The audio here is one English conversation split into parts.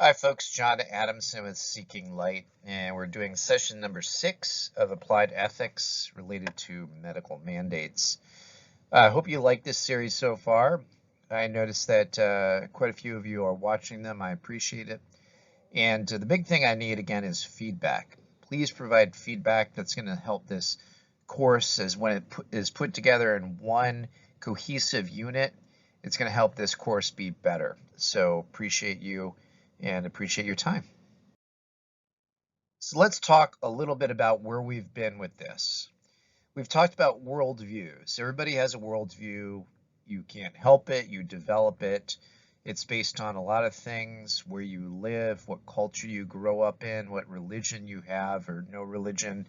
Hi, folks. John Adamson with Seeking Light, and we're doing session number 6 of Applied Ethics related to medical mandates. I hope you like this series so far. I noticed that quite a few of you are watching them. I appreciate it. And the big thing I need, again, is feedback. Please provide feedback that's going to help this course as when it is put together in one cohesive unit. It's going to help this course be better. So appreciate you and appreciate your time. So let's talk a little bit about where we've been with this. We've talked about worldviews. Everybody has a worldview. You can't help it. You develop it. It's based on a lot of things, where you live, what culture you grow up in, what religion you have or no religion.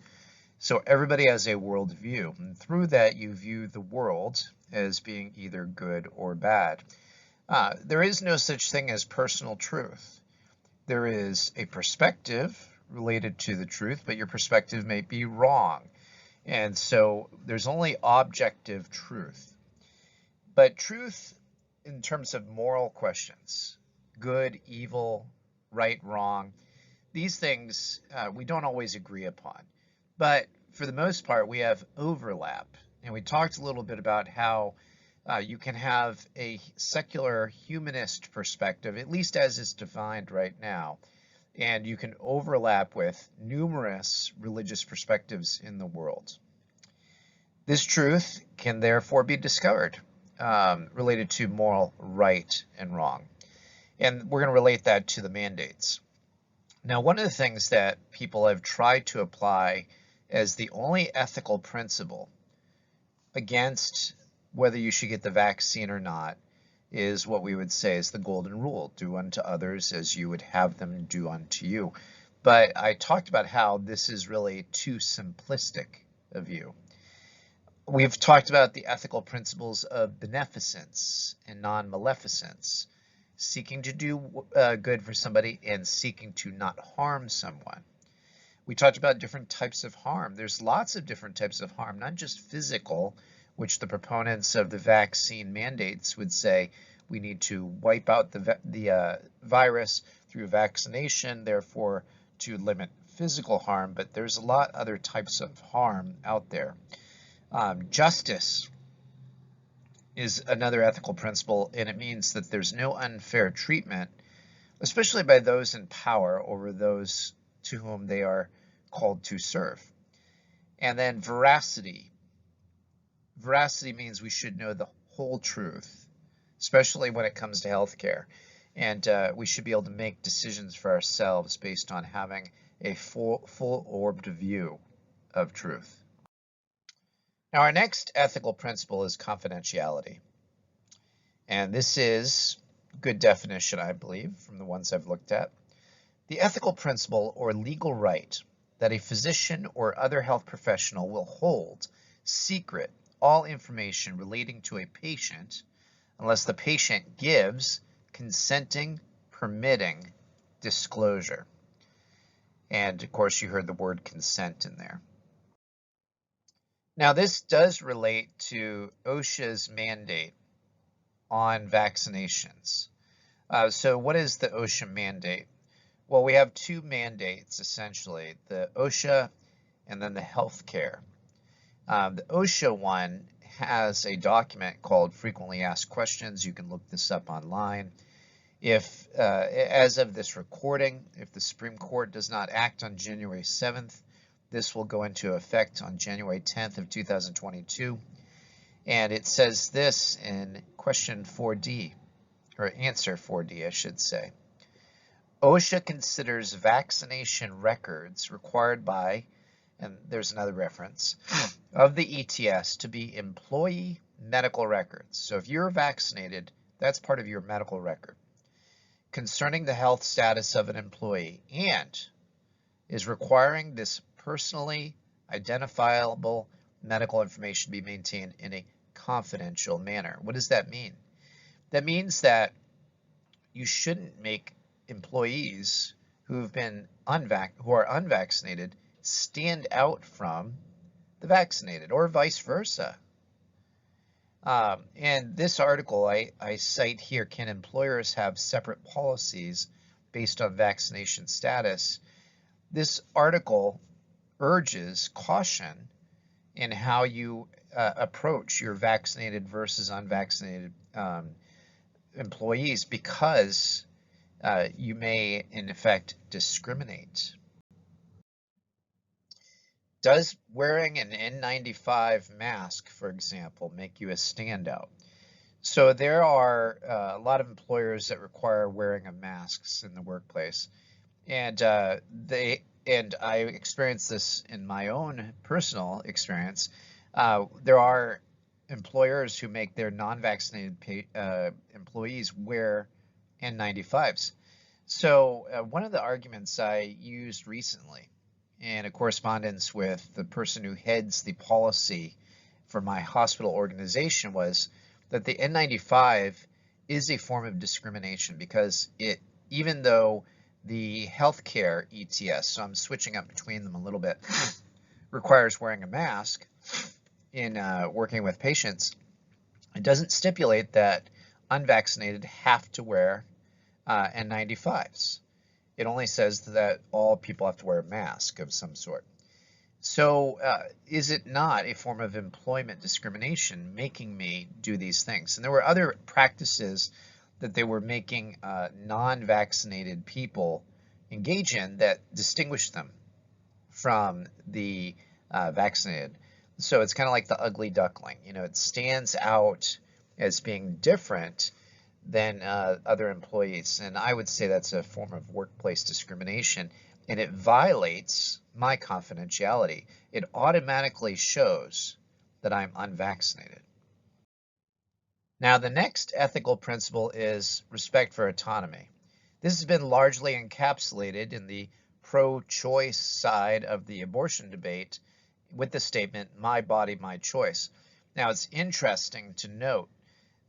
So everybody has a worldview. And through that, you view the world as being either good or bad. There is no such thing as personal truth. There is a perspective related to the truth, but your perspective may be wrong. And so there's only objective truth. But truth in terms of moral questions, good, evil, right, wrong, these things we don't always agree upon. But for the most part, we have overlap. And we talked a little bit about how you can have a secular humanist perspective, at least as it's defined right now, and you can overlap with numerous religious perspectives in the world. This truth can therefore be discovered related to moral right and wrong. And we're going to relate that to the mandates. Now, one of the things that people have tried to apply as the only ethical principle against whether you should get the vaccine or not is what we would say is the golden rule: do unto others as you would have them do unto you. But I talked about how this is really too simplistic a view. We've talked about the ethical principles of beneficence and non-maleficence, seeking to do good for somebody and seeking to not harm someone. We talked about different types of harm. There's lots of different types of harm, not just physical, which the proponents of the vaccine mandates would say we need to wipe out the virus through vaccination, therefore to limit physical harm. But there's a lot other types of harm out there. Justice is another ethical principle, and it means that there's no unfair treatment, especially by those in power over those to whom they are called to serve. And then veracity. Veracity means we should know the whole truth, especially when it comes to healthcare. And we should be able to make decisions for ourselves based on having a full-orbed view of truth. Now, our next ethical principle is confidentiality. And this is a good definition, I believe, from the ones I've looked at. The ethical principle or legal right that a physician or other health professional will hold secret all information relating to a patient unless the patient gives consenting, permitting disclosure. And of course, you heard the word consent in there. Now, this does relate to OSHA's mandate on vaccinations. So what is the OSHA mandate? Well, we have two mandates, essentially, the OSHA and then the healthcare. The OSHA one has a document called Frequently Asked Questions. You can look this up online. If, as of this recording, if the Supreme Court does not act on January 7th, this will go into effect on January 10th of 2022. And it says this in question 4D, or answer 4D, I should say. OSHA considers vaccination records required by, and there's another reference, of the ETS to be employee medical records. So if you're vaccinated, that's part of your medical record concerning the health status of an employee, and is requiring this personally identifiable medical information to be maintained in a confidential manner. What does that mean? That means that you shouldn't make employees who are unvaccinated stand out from the vaccinated, or vice versa. And this article I cite here: can employers have separate policies based on vaccination status, this article urges caution in how you approach your vaccinated versus unvaccinated employees, because you may, in effect, discriminate. Does wearing an N95 mask, for example, make you a standout? So there are a lot of employers that require wearing of masks in the workplace, and I experienced this in my own personal experience. There are employers who make their non-vaccinated employees wear N95s. So one of the arguments I used recently in a correspondence with the person who heads the policy for my hospital organization was that the N95 is a form of discrimination, because even though the healthcare ETS, so I'm switching up between them a little bit, requires wearing a mask in working with patients, it doesn't stipulate that unvaccinated have to wear N95s. It only says that all people have to wear a mask of some sort. So is it not a form of employment discrimination making me do these things? And there were other practices that they were making non-vaccinated people engage in that distinguished them from the vaccinated. So it's kind of like the ugly duckling. It stands out as being different than other employees. And I would say that's a form of workplace discrimination, and it violates my confidentiality. It automatically shows that I'm unvaccinated. Now, the next ethical principle is respect for autonomy. This has been largely encapsulated in the pro-choice side of the abortion debate with the statement, "My body, my choice." Now, it's interesting to note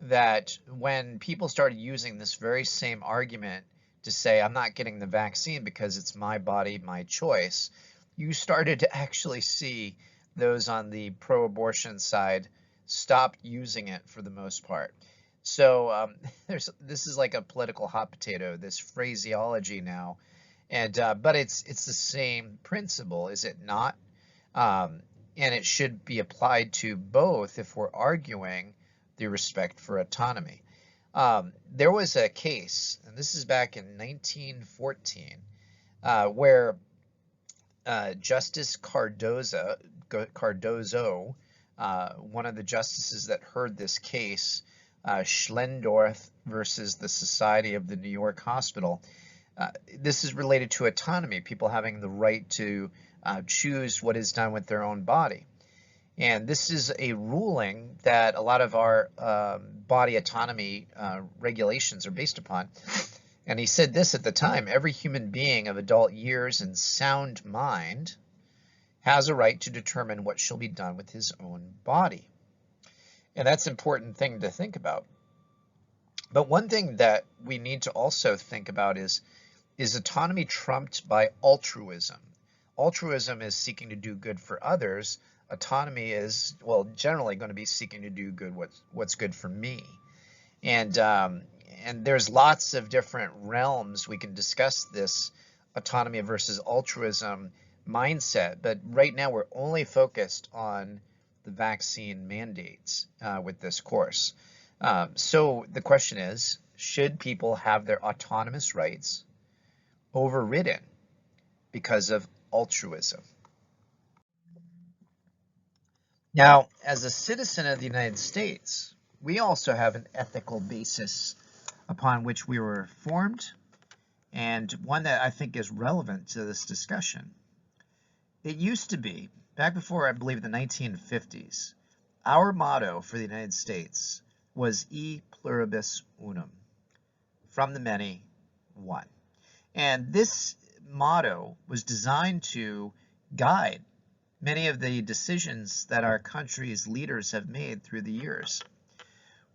that when people started using this very same argument to say, I'm not getting the vaccine because it's my body, my choice, you started to actually see those on the pro-abortion side stop using it for the most part. So this is like a political hot potato, this phraseology now, and but it's the same principle, is it not? And it should be applied to both if we're arguing the respect for autonomy. There was a case, and this is back in 1914, where Justice Cardozo, one of the justices that heard this case, Schlendorf versus the Society of the New York Hospital, this is related to autonomy, people having the right to choose what is done with their own body. And this is a ruling that a lot of our body autonomy regulations are based upon. And he said this at the time: every human being of adult years and sound mind has a right to determine what shall be done with his own body. And that's an important thing to think about. But one thing that we need to also think about is autonomy trumped by altruism? Altruism is seeking to do good for others. Autonomy is, well, generally going to be seeking to do good what's good for me. And there's lots of different realms we can discuss this autonomy versus altruism mindset. But right now we're only focused on the vaccine mandates with this course. So the question is, should people have their autonomous rights overridden because of altruism? Now, as a citizen of the United States, we also have an ethical basis upon which we were formed, and one that I think is relevant to this discussion. It used to be, back before, I believe, the 1950s, our motto for the United States was E pluribus unum, from the many, one. And this motto was designed to guide many of the decisions that our country's leaders have made through the years.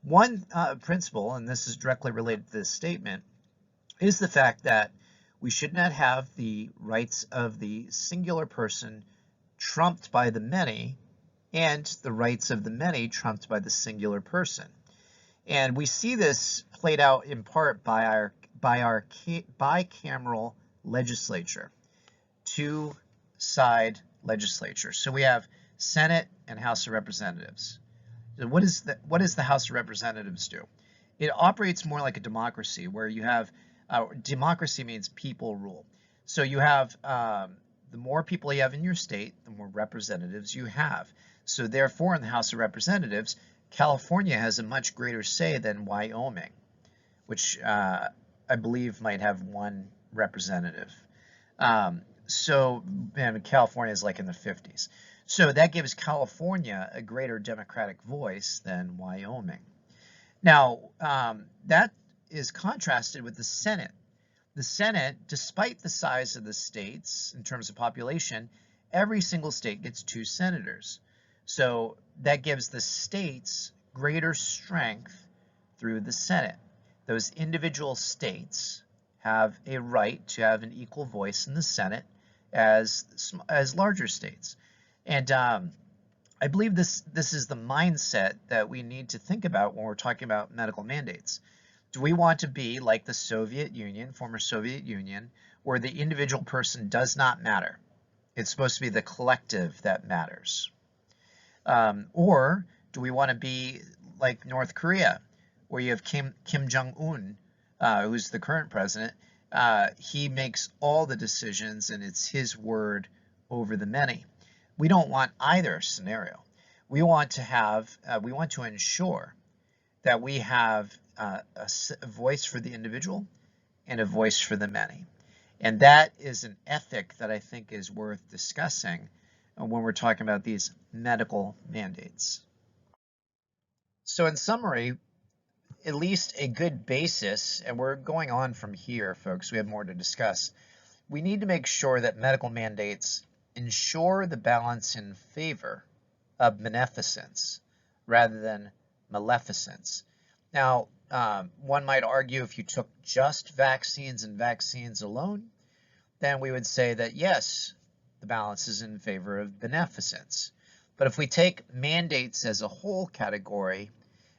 One principle, and this is directly related to this statement, is the fact that we should not have the rights of the singular person trumped by the many, and the rights of the many trumped by the singular person. And we see this played out in part by by our bicameral legislature, two-side legislature. So we have Senate and House of Representatives. So what does the House of Representatives do? It operates more like a democracy, where you have democracy means people rule. So you have the more people you have in your state, the more representatives you have. So therefore, in the House of Representatives, California has a much greater say than Wyoming, which I believe might have one representative. And California is like in the 50s. So that gives California a greater democratic voice than Wyoming. Now, that is contrasted with the Senate. The Senate, despite the size of the states in terms of population, every single state gets 2 senators. So that gives the states greater strength through the Senate. Those individual states have a right to have an equal voice in the Senate as larger states. And I believe this is the mindset that we need to think about when we're talking about medical mandates. Do we want to be like the Soviet Union, former Soviet Union, where the individual person does not matter? It's supposed to be the collective that matters. Or do we want to be like North Korea, where you have Kim Jong-un, who's the current president? He makes all the decisions, and it's his word over the many. We don't want either scenario. We want to ensure that we have a voice for the individual and a voice for the many. And that is an ethic that I think is worth discussing when we're talking about these medical mandates. So in summary, at least a good basis, and we're going on from here, folks, we have more to discuss. We need to make sure that medical mandates ensure the balance in favor of beneficence rather than maleficence. Now, one might argue if you took just vaccines and vaccines alone, then we would say that yes, the balance is in favor of beneficence. But if we take mandates as a whole category,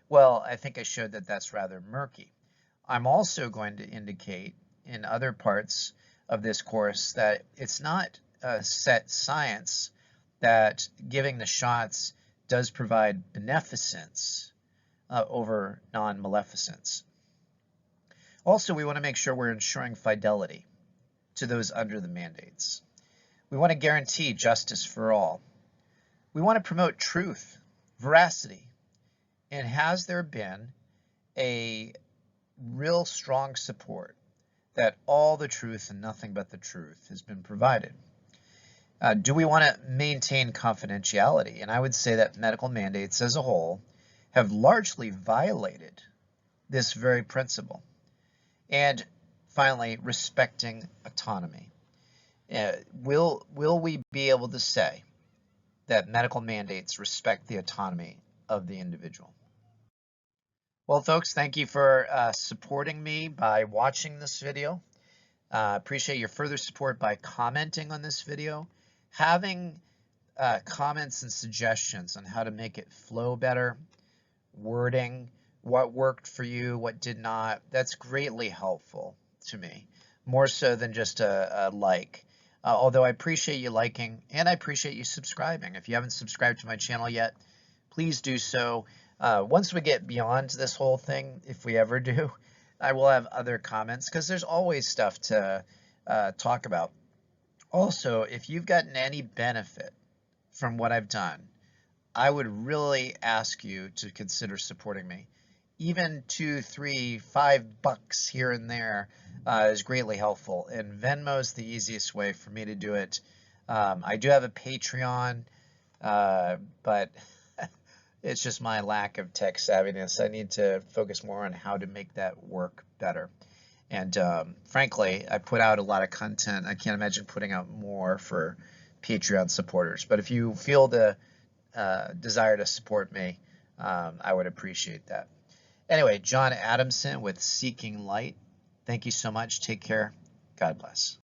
well, I think I showed that that's rather murky. I'm also going to indicate in other parts of this course that it's not a set science that giving the shots does provide beneficence over non-maleficence. Also, we want to make sure we're ensuring fidelity to those under the mandates. We want to guarantee justice for all. We want to promote truth, veracity, and has there been a real strong support that all the truth and nothing but the truth has been provided? Do we want to maintain confidentiality? And I would say that medical mandates as a whole have largely violated this very principle. And finally, respecting autonomy. Will we be able to say that medical mandates respect the autonomy of the individual? Well, folks, thank you for supporting me by watching this video. Appreciate your further support by commenting on this video. Having comments and suggestions on how to make it flow better, wording, what worked for you, what did not, that's greatly helpful to me, more so than just a like. Although I appreciate you liking and I appreciate you subscribing. If you haven't subscribed to my channel yet, please do so. Once we get beyond this whole thing, if we ever do, I will have other comments because there's always stuff to talk about. Also, if you've gotten any benefit from what I've done, I would really ask you to consider supporting me. Even $2, $3, $5 here and there is greatly helpful. And Venmo is the easiest way for me to do it. I do have a Patreon, but it's just my lack of tech savviness. I need to focus more on how to make that work better. And frankly, I put out a lot of content. I can't imagine putting out more for Patreon supporters. But if you feel the desire to support me, I would appreciate that. Anyway, John Adamson with Seeking Light. Thank you so much. Take care. God bless.